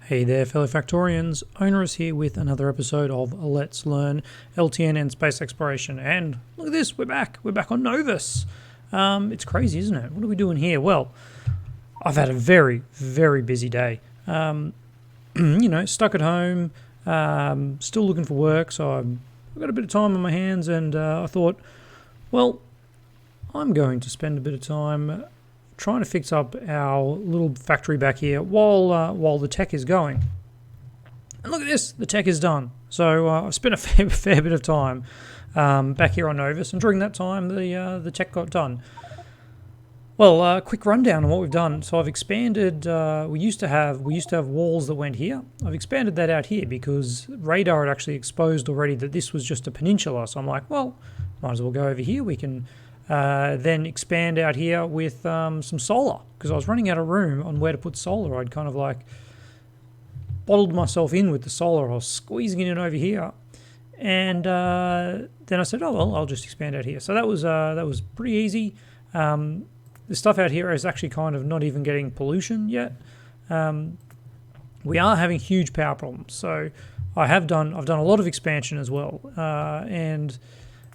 Hey there, fellow Factorians. Onerous here with another episode of Let's Learn LTN and Space Exploration. And look at this, we're back. We're back on Nauvis. It's crazy, isn't it? What are we doing here? Well, I've had a very, very busy day. Stuck at home, still looking for work, so I've got a bit of time on my hands, and I thought, well, I'm going to spend a bit of time trying to fix up our little factory back here while the tech is going. And look at this, the tech is done. So I've spent a fair bit of time back here on Nauvis, and during that time the tech got done. Well, quick rundown on what we've done. So I've expanded. We used to have walls that went here. I've expanded that out here because radar had actually exposed already that this was just a peninsula. So I'm like, well, might as well go over here. We can then expand out here with some solar, because I was running out of room on where to put solar. I'd kind of like bottled myself in with the solar. I was squeezing it in over here, and then I said, oh well, I'll just expand out here. So that was pretty easy. The stuff out here is actually kind of not even getting pollution yet. We are having huge power problems, so I've done a lot of expansion as well, and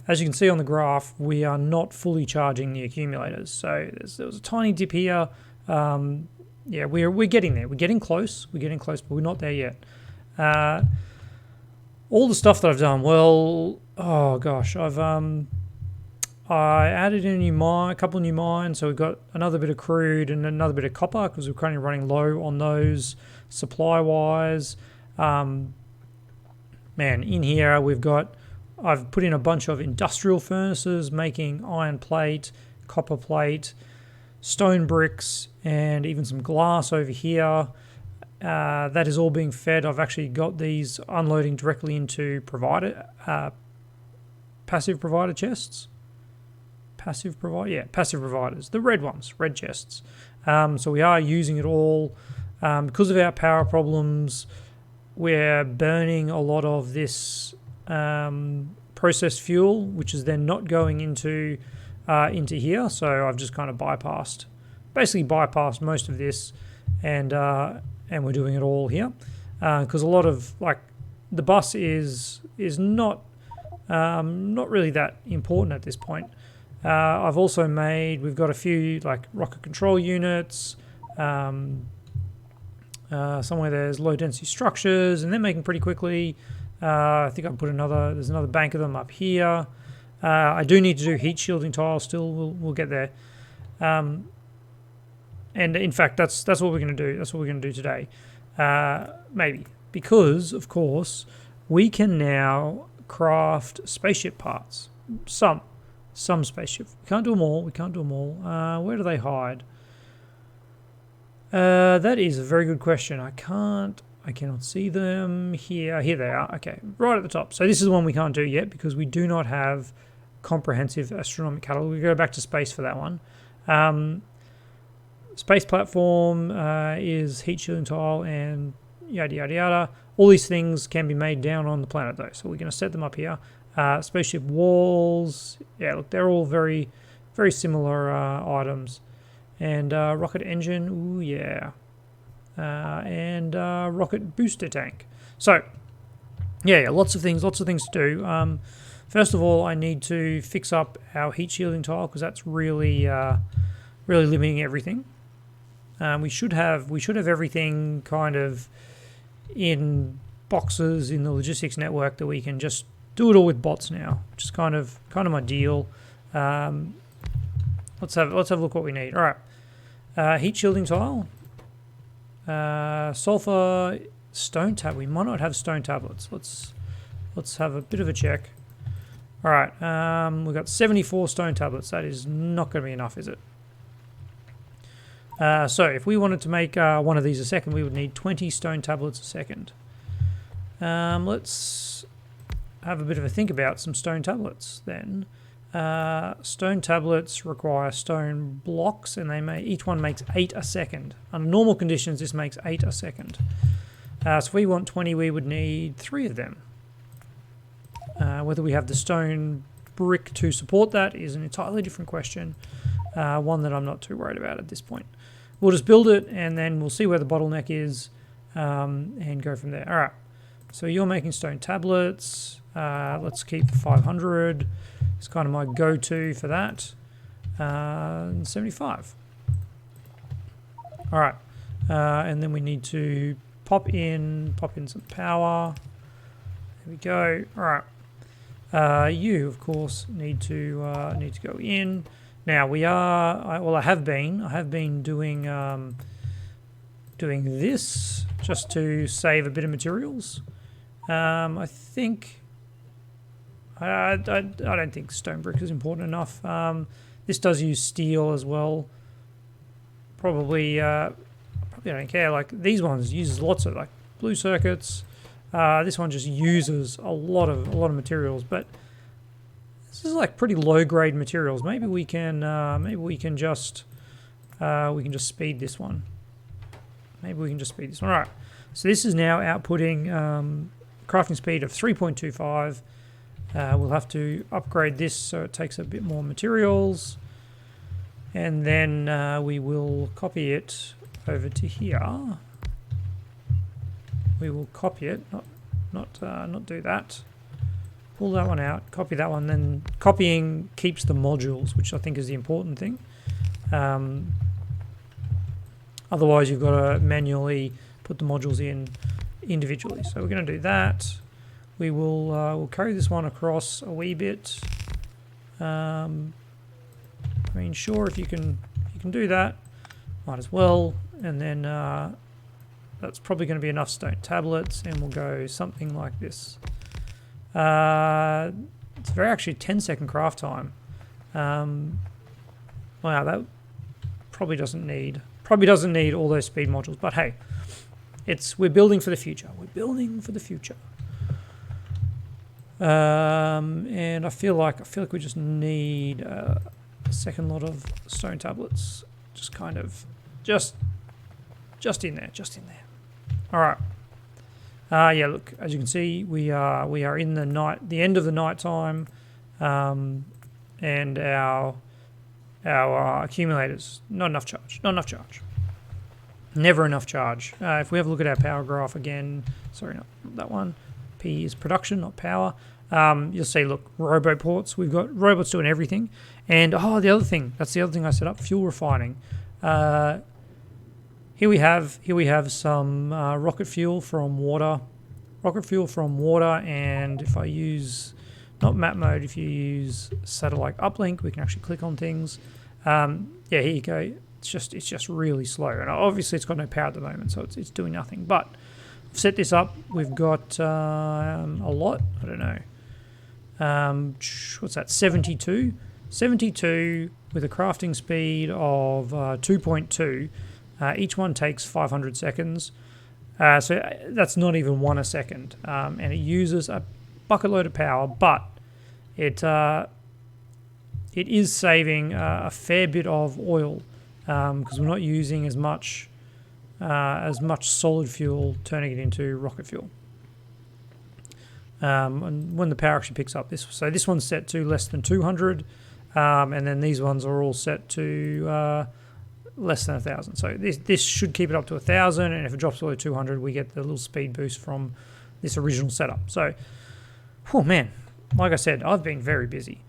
as you can see on the graph, we are not fully charging the accumulators. So there was a tiny dip here. Yeah, we're getting there. We're getting close. But we're not there yet. All the stuff that I've done, well, oh gosh, I added in a couple of new mines. So we've got another bit of crude and another bit of copper, because we're currently running low on those supply-wise. Man, in here I've put in a bunch of industrial furnaces making iron plate, copper plate, stone bricks, and even some glass over here. That is all being fed. I've actually got these unloading directly into passive provider chests. Passive providers. The red ones, red chests. So we are using it all. Because of our power problems, we're burning a lot of this processed fuel, which is then not going into here. So I've just kind of bypassed most of this, and we're doing it all here, because a lot of the bus is not really that important at this point. I've also we've got a few rocket control units. Somewhere there's low density structures, and they're making pretty quickly. I think I'll put there's another bank of them up here. I do need to do heat shielding tiles still. We'll get there. And in fact, that's what we're going to do. That's what we're going to do today. Maybe. Because, of course, we can now craft spaceship parts. Some spaceship. We can't do them all. Where do they hide? That is a very good question. I cannot see them here. Here they are. Okay, right at the top. So this is the one we can't do yet because we do not have comprehensive astronomic catalog. We go back to space for that one. Space platform is heat shielding tile and yada yada yada. All these things can be made down on the planet though, so we're going to set them up here. Spaceship walls. Yeah, look, they're all very, very similar items. And rocket engine. Ooh yeah. And rocket booster tank. So, yeah, lots of things to do. First of all, I need to fix up our heat shielding tile, because that's really limiting everything. We should have everything kind of in boxes in the logistics network that we can just do it all with bots now, which is kind of my deal. Let's have a look what we need. All right, heat shielding tile. Sulfur stone tab. We might not have stone tablets. Let's have a bit of a check. All right, we've got 74 stone tablets. That is not going to be enough, is it? So if we wanted to make one of these a second, we would need 20 stone tablets a second. Let's have a bit of a think about some stone tablets then. Stone tablets require stone blocks, and each one makes 8 a second. Under normal conditions, this makes 8 a second. So if we want 20, we would need 3 of them. Whether we have the stone brick to support that is an entirely different question. One that I'm not too worried about at this point. We'll just build it, and then we'll see where the bottleneck is, and go from there. All right, so you're making stone tablets. Let's keep 500. It's kind of my go-to for that. 75. All right, and then we need to pop in some power. There we go. All right, you of course need to go in. Now we are. I have been doing this just to save a bit of materials. I think. I don't think stone brick is important enough. This does use steel as well. Probably don't care. Like these ones uses lots of like blue circuits. This one just uses a lot of materials, but this is like pretty low grade materials. Maybe we can just speed this one. Maybe we can just speed this one. All right. So this is now outputting crafting speed of 3.25. We'll have to upgrade this so it takes a bit more materials, and then we will copy it over to here. We will copy it, not do that. Pull that one out, copy that one. Then copying keeps the modules, which I think is the important thing. Otherwise, you've got to manually put the modules in individually. So we're going to do that. We will we'll carry this one across a wee bit. I mean, sure, if you can do that, might as well. And then that's probably going to be enough stone tablets, and we'll go something like this. It's very actually 10-second craft time. Wow, that probably doesn't need all those speed modules. But hey, we're building for the future. We're building for the future. And I feel like we just need a second lot of stone tablets. Just kind of just in there. All right. Yeah, look, as you can see, we are in the end of the night time, and our accumulators not enough charge. Never enough charge. If we have a look at our power graph again, sorry, not that one. P is production, not power. You'll see, look, roboports. We've got robots doing everything. And that's the other thing I set up, fuel refining. Here we have some rocket fuel from water. And if I use not map mode, if you use satellite uplink, we can actually click on things. Yeah, here you go. It's just really slow, and obviously it's got no power at the moment, so it's doing nothing. But I've set this up. We've got a lot. I don't know. What's that? 72. 72 with a crafting speed of 2.2. Each one takes 500 seconds. So that's not even 1 a second. And it uses a bucket load of power, but it is saving a fair bit of oil because we're not using as much solid fuel, turning it into rocket fuel. And when the power actually picks up, this one's set to less than 200, and then these ones are all set to less than 1,000. So this should keep it up to 1,000, and if it drops below 200, we get the little speed boost from this original setup. So, oh man, like I said, I've been very busy.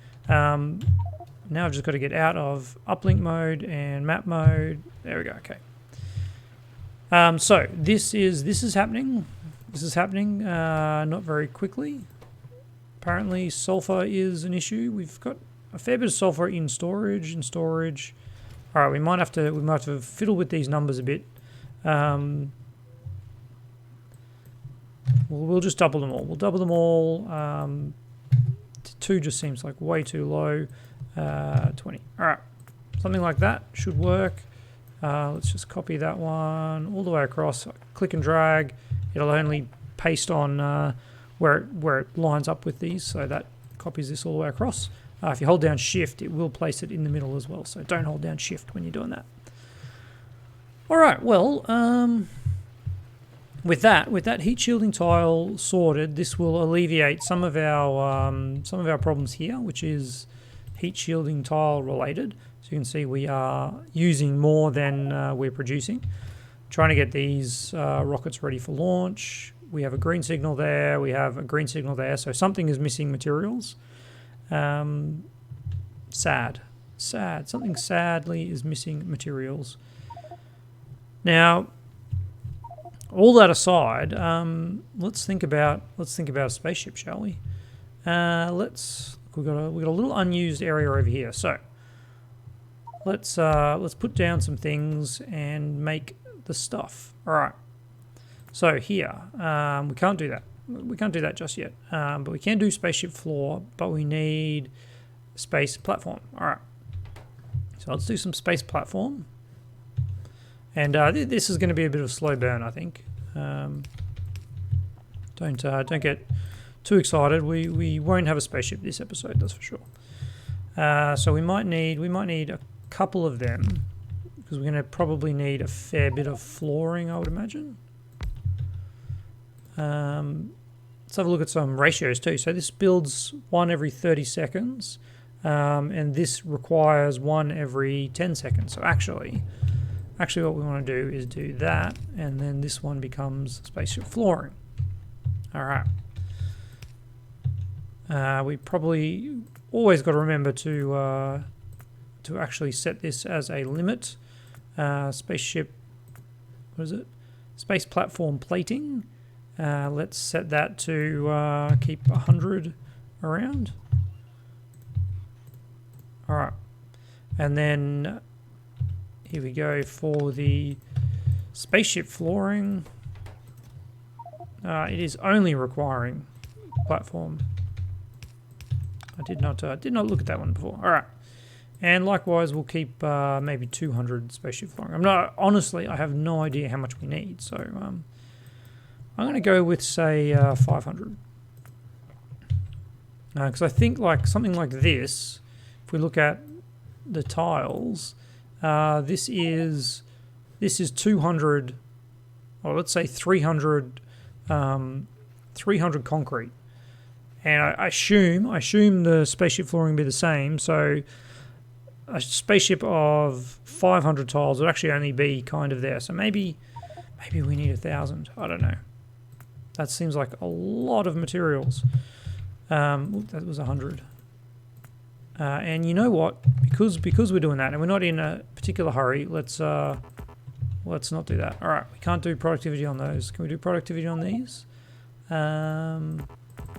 Now I've just got to get out of uplink mode and map mode. There we go. Okay. So this is happening. This is happening not very quickly. Apparently sulfur is an issue. We've got a fair bit of sulfur in storage. All right, we might have to fiddle with these numbers a bit. We'll just double them all. We'll double them all. 2 just seems like way too low. 20. All right, something like that should work. Let's just copy that one all the way across. Click and drag. It'll only paste on where it lines up with these, so that copies this all the way across. If you hold down Shift, it will place it in the middle as well. So don't hold down Shift when you're doing that. All right. Well, with that heat shielding tile sorted, this will alleviate some of our problems here, which is heat shielding tile related. So you can see we are using more than we're producing. trying to get these rockets ready for launch. We have a green signal there. We have a green signal there. So something is missing materials. Sad. Something sadly is missing materials. Now, all that aside, let's think about a spaceship, shall we? We've got a little unused area over here. So let's put down some things and make the stuff. All right. So here, we can't do that. We can't do that just yet. But we can do spaceship floor. But we need space platform. All right. So let's do some space platform. And this is going to be a bit of a slow burn, I think. Don't get too excited. We won't have a spaceship this episode, that's for sure. So we might need a couple of them because we're going to probably need a fair bit of flooring, I would imagine. Let's have a look at some ratios too. So this builds one every 30 seconds, and this requires one every 10 seconds. So actually what we want to do is do that, and then this one becomes spaceship flooring. All right. We probably always got to remember to actually set this as a limit. Spaceship, what is it? Space platform plating. Let's set that to keep 100 around. All right. And then here we go for the spaceship flooring. It is only requiring platform. I did not look at that one before. All right, and likewise we'll keep maybe 200 spaceship flooring. Honestly, I have no idea how much we need, so I'm going to go with say 500 because I think like something like this. If we look at the tiles. This is 200, or let's say 300 concrete, and I assume the spaceship flooring will be the same. So a spaceship of 500 tiles would actually only be kind of there. So maybe we need 1,000. I don't know. That seems like a lot of materials. That was 100. And you know what? Because we're doing that, and we're not in a particular hurry, let's not do that. All right, we can't do productivity on those. Can we do productivity on these?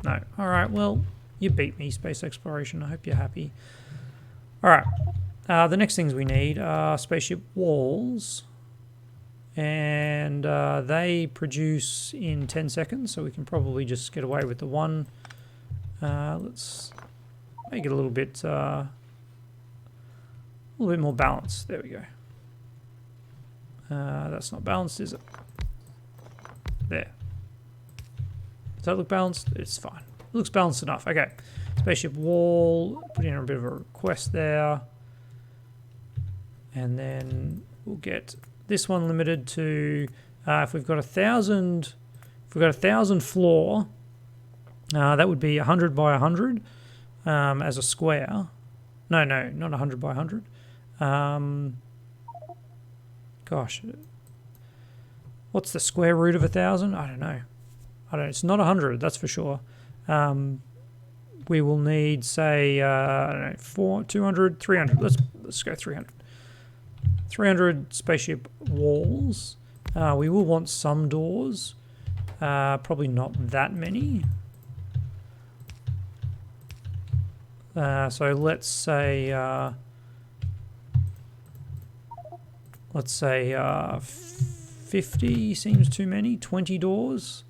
No. All right. Well, you beat me, space exploration. I hope you're happy. All right. The next things we need are spaceship walls, and they produce in 10 seconds, so we can probably just get away with the one. Let's make it a little bit more balanced. There we go. That's not balanced, is it? There. Does that look balanced? It's fine. It looks balanced enough. Okay. Spaceship wall. Put in a bit of a request there. And then we'll get this one limited to if we've got 1,000. If we've got 1,000 floor, that would be 100 by 100. As a square. No, not 100 by 100. Gosh. What's the square root of 1,000? I don't know. It's not 100, that's for sure. We will need, say, I don't know, 200, 300. Let's go 300. 300 spaceship walls. We will want some doors. Probably not that many. So let's say 50 seems too many. 20 doors.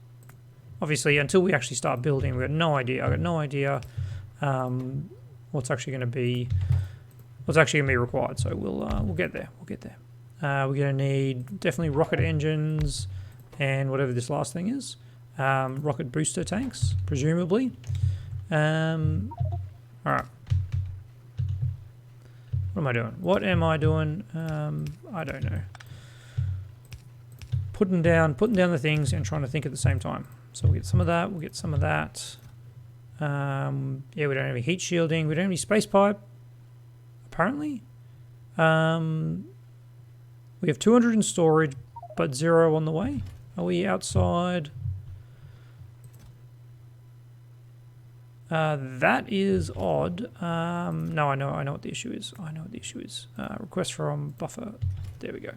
Obviously, until we actually start building, we've got no idea. I've got no idea what's actually going to be required. So we'll get there. We're going to need definitely rocket engines and whatever this last thing is. Rocket booster tanks, presumably. All right. What am I doing? I don't know. Putting down the things and trying to think at the same time. So we'll get some of that. We'll get some of that. Yeah, we don't have any heat shielding. We don't have any space pipe, apparently. We have 200 in storage, but 0 on the way. Are we outside? That is odd. No, I know what the issue is. Request from buffer. There we go.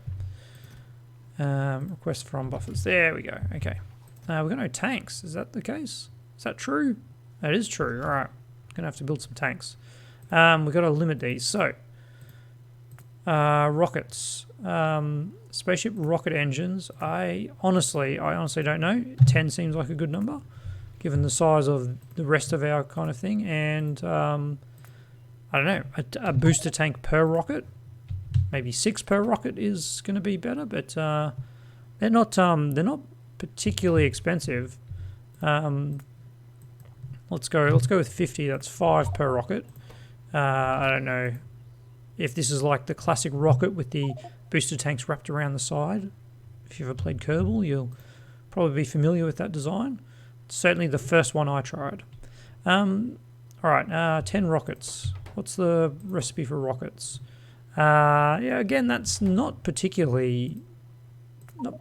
Request from buffers. There we go. Okay. We've got no tanks. Is that the case? Is that true? That is true. All right. Gonna have to build some tanks. We've got to limit these. So, rockets. Spaceship rocket engines. I honestly don't know. 10 seems like a good number, given the size of the rest of our kind of thing. And I don't know, a booster tank per rocket, maybe 6 per rocket is going to be better. But they're not particularly expensive. Let's go with 50. That's 5 per rocket. I don't know if this is like the classic rocket with the booster tanks wrapped around the side. If you've ever played Kerbal, you'll probably be familiar with that design. It's certainly the first one I tried. Alright, 10 rockets. What's the recipe for rockets? Yeah, again, that's not particularly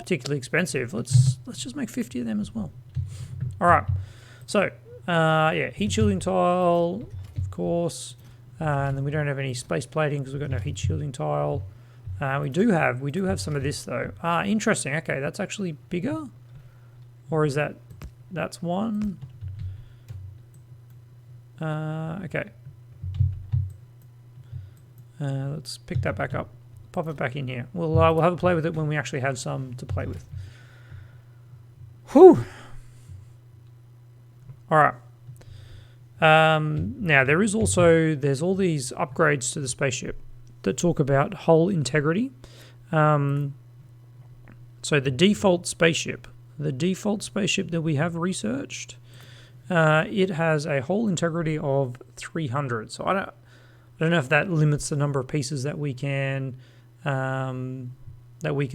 expensive. Let's just make 50 of them as well. Alright, so yeah, heat shielding tile, of course. And then we don't have any space plating because we've got no heat shielding tile. We do have some of this though. Interesting. Okay, that's actually bigger, or is that's one? Okay. Let's pick that back up. Pop it back in here. We'll have a play with it when we actually have some to play with. Whew. All right. Now there's all these upgrades to the spaceship that talk about hull integrity. So the default spaceship that we have researched, it has a hull integrity of 300. So I don't know if that limits the number of pieces that we can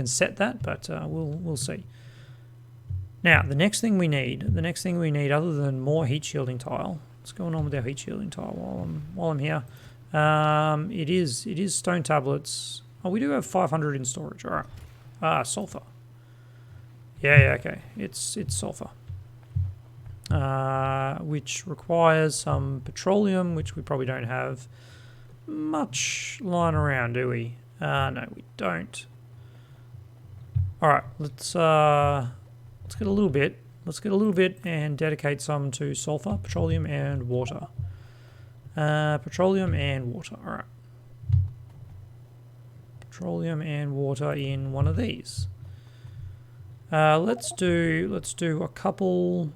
set that, but we'll see. Now the next thing we need other than more heat shielding tile. What's going on with our heat shielding tile while I'm here? It is stone tablets. Oh, we do have 500 in storage. All right. Sulfur. Yeah, okay. It's sulfur. Which requires some petroleum, which we probably don't have much lying around, do we? No, we don't. All right, let's get a little bit. Let's get a little bit and dedicate some to sulfur, petroleum, and water. Petroleum and water. All right. Petroleum and water in one of these. Let's do a couple.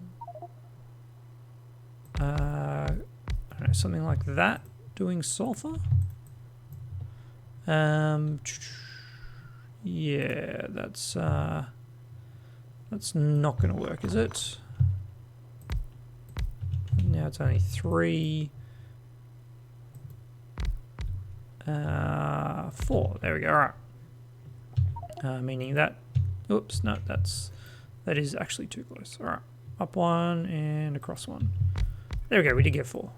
I don't know, something like that. Doing sulfur. Yeah, that's not going to work, is it? Now it's only 3. 4. There we go. All right. Meaning that. Oops, no, that is actually too close. All right. Up 1 and across 1. There we go. We did get 4.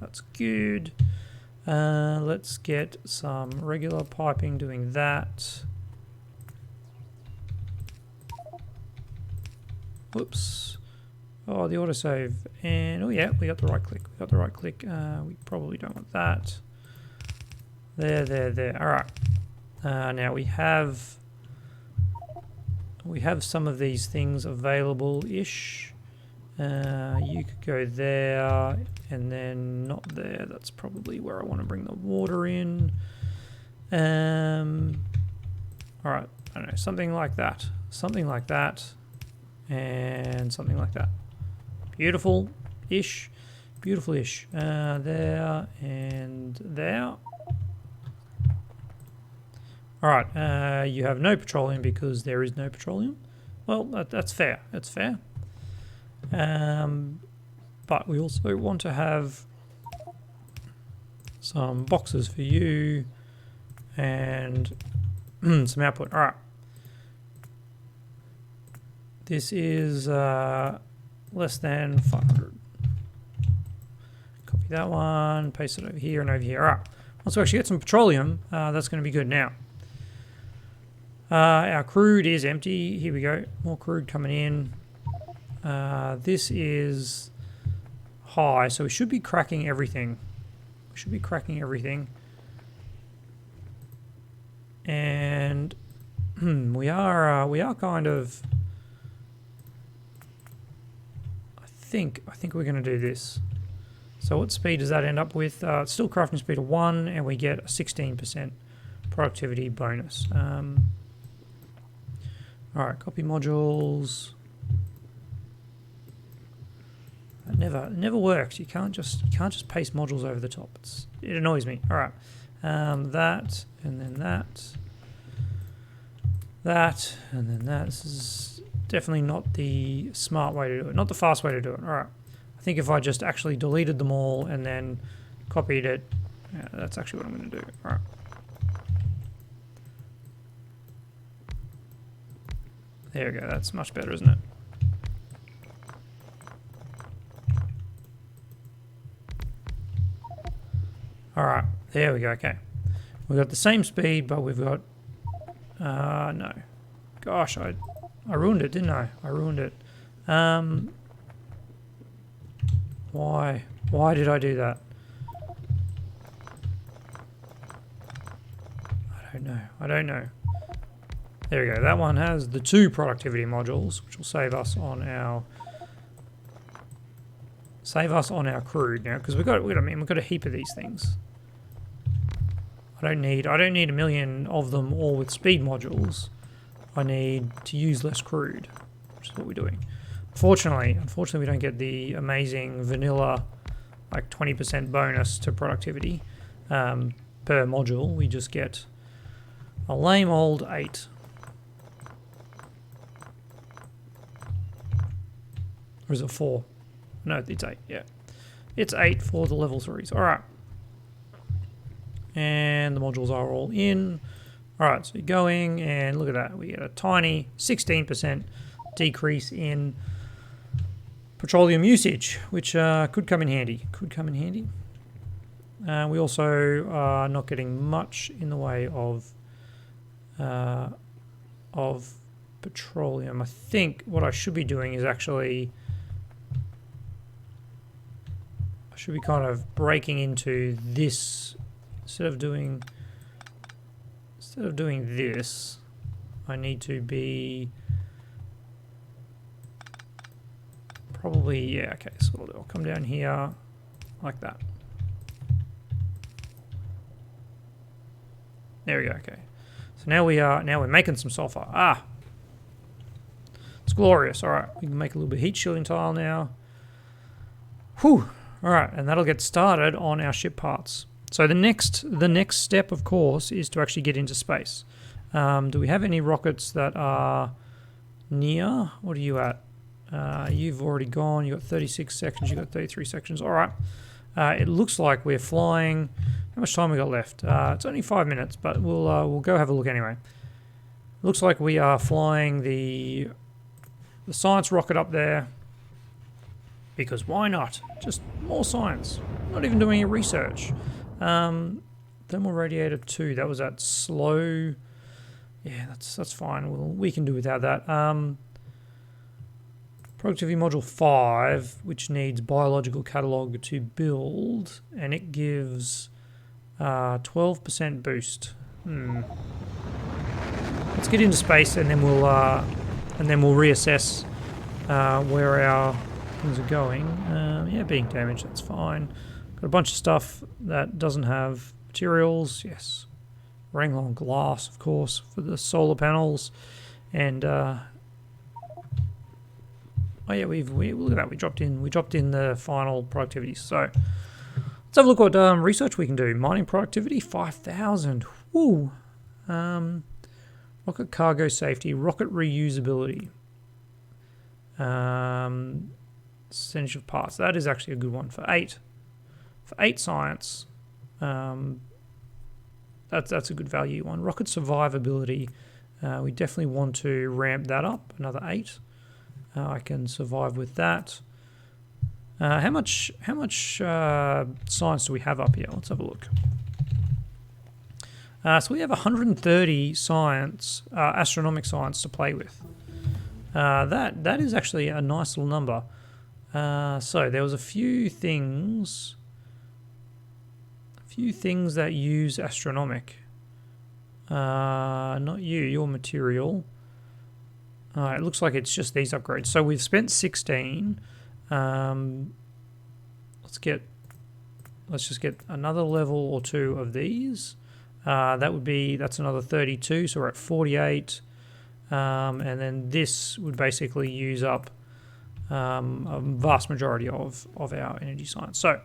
That's good. Let's get some regular piping doing that. Whoops. Oh, the autosave. And, oh yeah, we got the right click. We probably don't want that. There. All right. Now we have some of these things available-ish. You could go there and then not there. That's probably where I want to bring the water in. All right. I don't know. Something like that. And something like that. Beautiful-ish. There and there. All right. You have no petroleum because there is no petroleum. Well, that's fair. But we also want to have some boxes for you and some output. All right. This is less than 500. Copy that one, paste it over here and over here. All right. Once we actually get some petroleum, that's going to be good now. Our crude is empty. Here we go. More crude coming in. This is high, so we should be cracking everything. We should be cracking everything. And we are kind of. I think we're going to do this. So what speed does that end up with? It's still crafting speed of 1, and we get a 16% productivity bonus. All right, copy modules. It never works. You can't just paste modules over the top. It annoys me. All right, that and then that, and then that. This is definitely not the smart way to do it. Not the fast way to do it. All right. I think if I just actually deleted them all and then copied it, yeah, that's actually what I'm going to do. All right. There we go. That's much better, isn't it? All right. There we go. Okay. We've got the same speed, but we've got... no. Gosh, I ruined it, didn't I? I ruined it. Why? Why did I do that? I don't know. There we go. That one has the 2 productivity modules, which will save us on our crude now, because we've got a heap of these things. I don't need a million of them all with speed modules. I need to use less crude, which is what we're doing. Unfortunately, we don't get the amazing vanilla, like 20% bonus to productivity per module. We just get a lame old 8. Or is it 4? No, it's 8, yeah. It's 8 for the level 3s. Alright. And the modules are all in. Alright, so you're going, and look at that. We get a tiny 16% decrease in petroleum usage, which could come in handy. We also are not getting much in the way of petroleum. I think what I should be doing is actually... I should be kind of breaking into this instead of doing this. I need to be probably, yeah, okay, so what I'll do, I'll come down here like that. There we go. Okay, so now we're making some sulfur. It's glorious. All right, we can make a little bit of heat shielding tile now. Whew. All right, and that'll get started on our ship parts. So the next step, of course, is to actually get into space. Do we have any rockets that are near? What are you at? You've already gone. You've got 36 sections. You've got 33 sections. All right. It looks like we're flying. How much time we got left? It's only 5 minutes, but we'll go have a look anyway. Looks like we are flying the science rocket up there. Because why not? Just more science. Not even doing any research. Thermal radiator 2. That was that slow. Yeah, that's fine. We can do without that. Productivity module 5, which needs biological catalog to build, and it gives 12% boost. Let's get into space, and then we'll reassess where our things are going. Yeah, being damaged, that's fine. Got a bunch of stuff that doesn't have materials. Yes, Ranglon glass, of course, for the solar panels, and oh yeah, we look at that. We dropped in the final productivity. So let's have a look what research we can do. Mining productivity 5,000. Woo. Rocket cargo safety, rocket reusability. Percentage of parts. That is actually a good one for 8. For 8 science, that's a good value one. Rocket survivability. We definitely want to ramp that up. Another 8. I can survive with that. How much science do we have up here? Let's have a look. So we have 130 science, astronomic science to play with. That is actually a nice little number. So there was a few things that use astronomic. Not your material. It looks like it's just these upgrades. So we've spent 16. Let's just get another level or 2 of these. That's another 32. So we're at 48. And then this would basically use up a vast majority of our energy science. So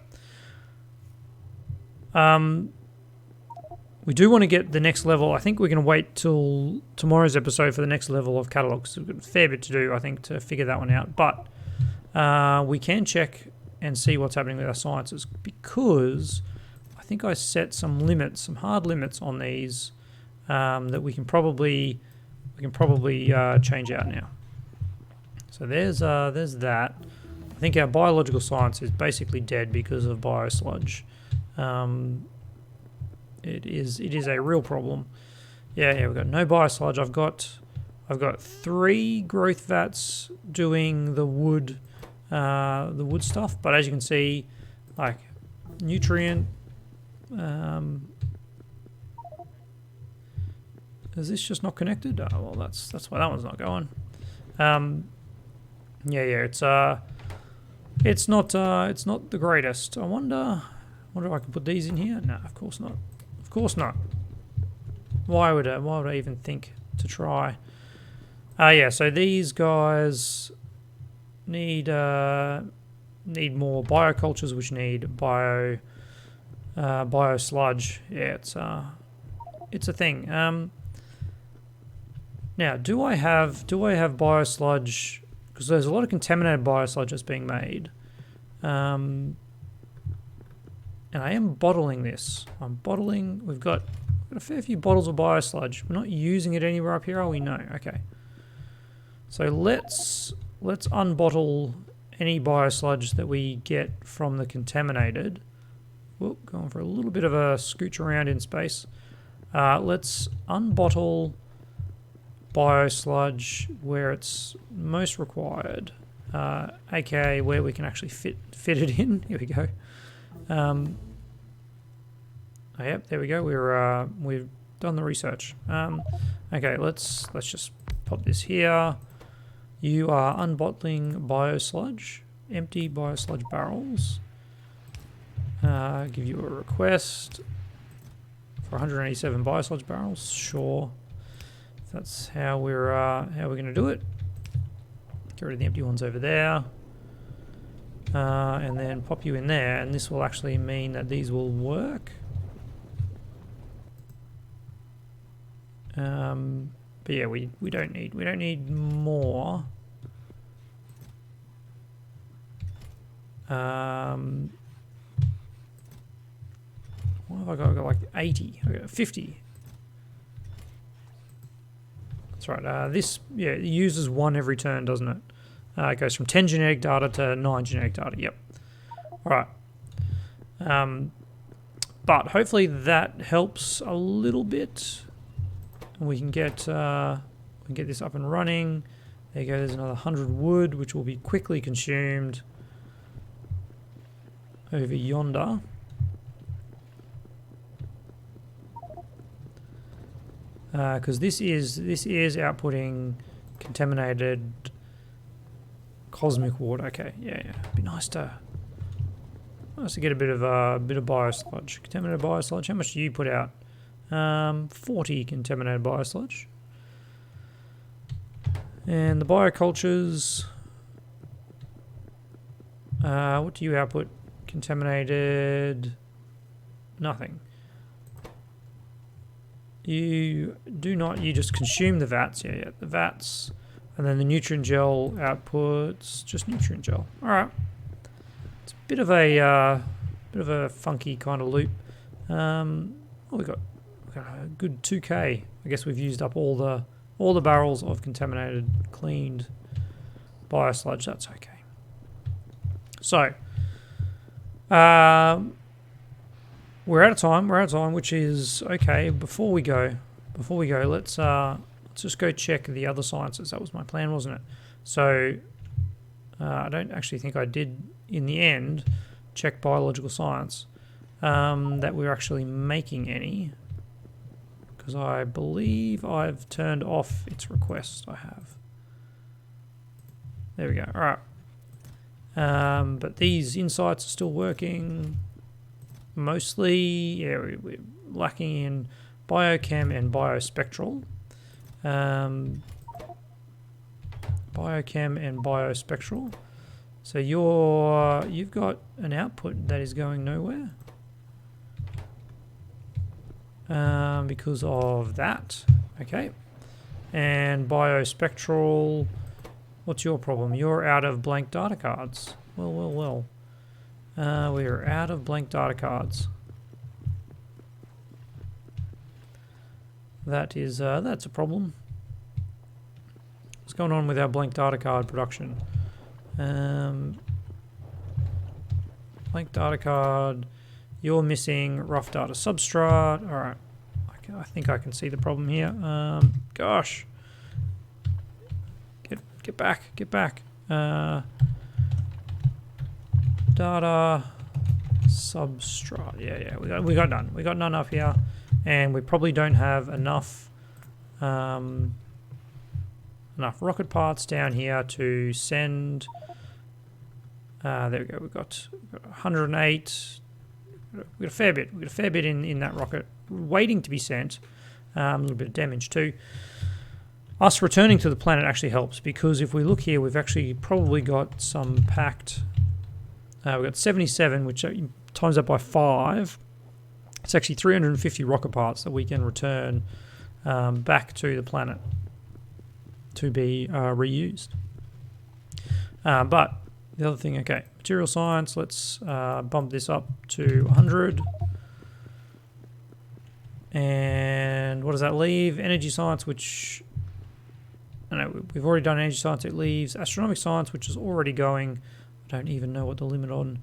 we do want to get the next level. I think we're going to wait till tomorrow's episode for the next level of catalog. So we've got a fair bit to do, I think, to figure that one out. But we can check and see what's happening with our sciences, because I think I set some limits, some hard limits on these that we can probably change out now. So there's that. I think our biological science is basically dead because of biosludge. It is a real problem. Yeah, we've got no biosludge. I've got 3 growth vats doing the wood stuff, but as you can see, like nutrient. Is this just not connected? Oh, well, that's why that one's not going. It's not the greatest. I wonder if I can put these in here. No, of course not. Of course not. Why would I even think to try? So these guys need more biocultures, which need bio sludge. Yeah, it's a thing. Now, do I have biosludge? Because there's a lot of contaminated biosludge that's being made. And I am bottling this. We've got a fair few bottles of biosludge. We're not using it anywhere up here, are we? No. Okay. So let's unbottle any biosludge that we get from the contaminated. Whoop, going for a little bit of a scooch around in space. Let's unbottle biosludge where it's most required, aka where we can actually fit it in. Here we go. Yep, there we go. We've done the research. Okay, let's just pop this here. You are unbottling biosludge, empty biosludge barrels. Give you a request for 187 biosludge barrels. Sure. That's how we're going to do it. Get rid of the empty ones over there, and then pop you in there, and this will actually mean that these will work. But yeah, we don't need more. What have I got? I got like 80. I got 50. That's right. It uses 1 every turn, doesn't it? It goes from 10 genetic data to 9 genetic data. Yep. All right. But hopefully that helps a little bit, and we can get this up and running. There you go. There's another 100 wood, which will be quickly consumed over yonder. Because this is outputting contaminated cosmic water. Okay, yeah. It'd be nice to get a bit of biosludge, contaminated biosludge. How much do you put out? 40 contaminated biosludge. And the biocultures. What do you output? Contaminated. Nothing. You do not, you just consume the vats. Yeah, the vats. And then the nutrient gel outputs just nutrient gel. All right. It's a bit of a funky kind of loop. We got a good 2K. I guess we've used up all the barrels of contaminated, cleaned biosludge. That's okay. So, we're out of time. We're out of time, which is okay. Before we go, let's just go check the other sciences. That was my plan, wasn't it? So I don't actually think I did in the end check biological science, that we're actually making any, because I believe I've turned off its request. I have. There we go. All right. But these insights are still working. Mostly, yeah, we're lacking in biochem and biospectral. Biochem and biospectral. So you've got an output that is going nowhere because of that. Okay. And biospectral, what's your problem? You're out of blank data cards. Well. We are out of blank data cards. That's a problem. What's going on with our blank data card production? Blank data card. You're missing rough data substrate. All right. I think I can see the problem here. Gosh. Get back. Data substrate. Yeah. We got none. We got none up here, and we probably don't have enough rocket parts down here to send. There we go. We've got 108. We've got a fair bit. We've got a fair bit in that rocket waiting to be sent. A little bit of damage too. Us returning to the planet actually helps, because if we look here, we've actually probably got some packed. We've got 77, which times that by 5. It's actually 350 rocket parts that we can return back to the planet to be reused. But the other thing, okay, material science, let's bump this up to 100. And what does that leave? Energy science, which, I know we've already done energy science. It leaves astronomic science, which is already going. I don't even know what the limit on,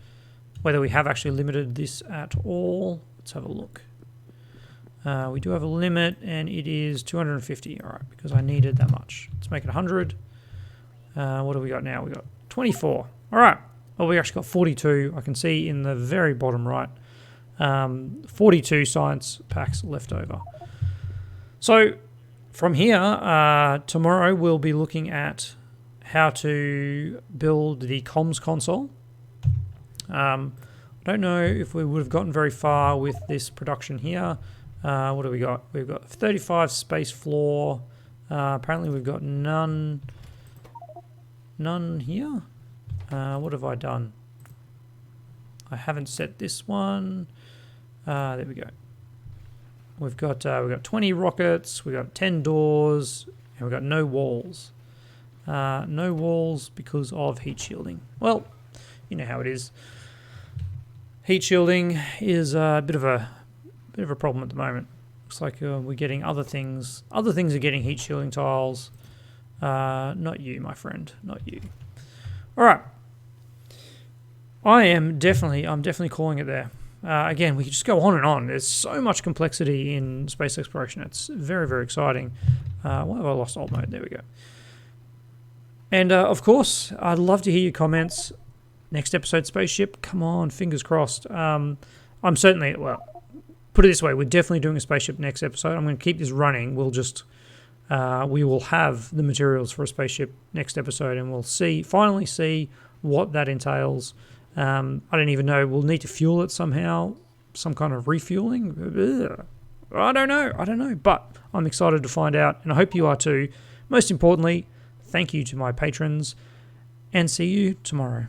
whether we have actually limited this at all. Let's have a look. We do have a limit, and it is 250. All right, because I needed that much. Let's make it 100. What do we got now? We got 24. All right. Well, we actually got 42. I can see in the very bottom right, 42 science packs left over. So from here, tomorrow we'll be looking at how to build the comms console. I don't know if we would have gotten very far with this production here. What do we got? We've got 35 space floor. Apparently we've got none here. What have I done? I haven't set this one. There we go. We've got 20 rockets. We've got 10 doors, and we've got no walls. No walls because of heat shielding. Well, you know how it is. Heat shielding is a bit of a problem at the moment. Looks like we're getting other things. Other things are getting heat shielding tiles. Not you, my friend. Not you. All right. I'm definitely calling it there. Again, we could just go on and on. There's so much complexity in space exploration. It's very, very exciting. Why have I lost alt mode? There we go. And, of course, I'd love to hear your comments. Next episode, Spaceship. Come on, fingers crossed. I'm certainly, well, put it this way, we're definitely doing a Spaceship next episode. I'm going to keep this running. We'll just, we will have the materials for a Spaceship next episode, and we'll finally see what that entails. I don't even know. We'll need to fuel it somehow. Some kind of refueling. I don't know. But I'm excited to find out, and I hope you are too. Most importantly, thank you to my patrons, and see you tomorrow.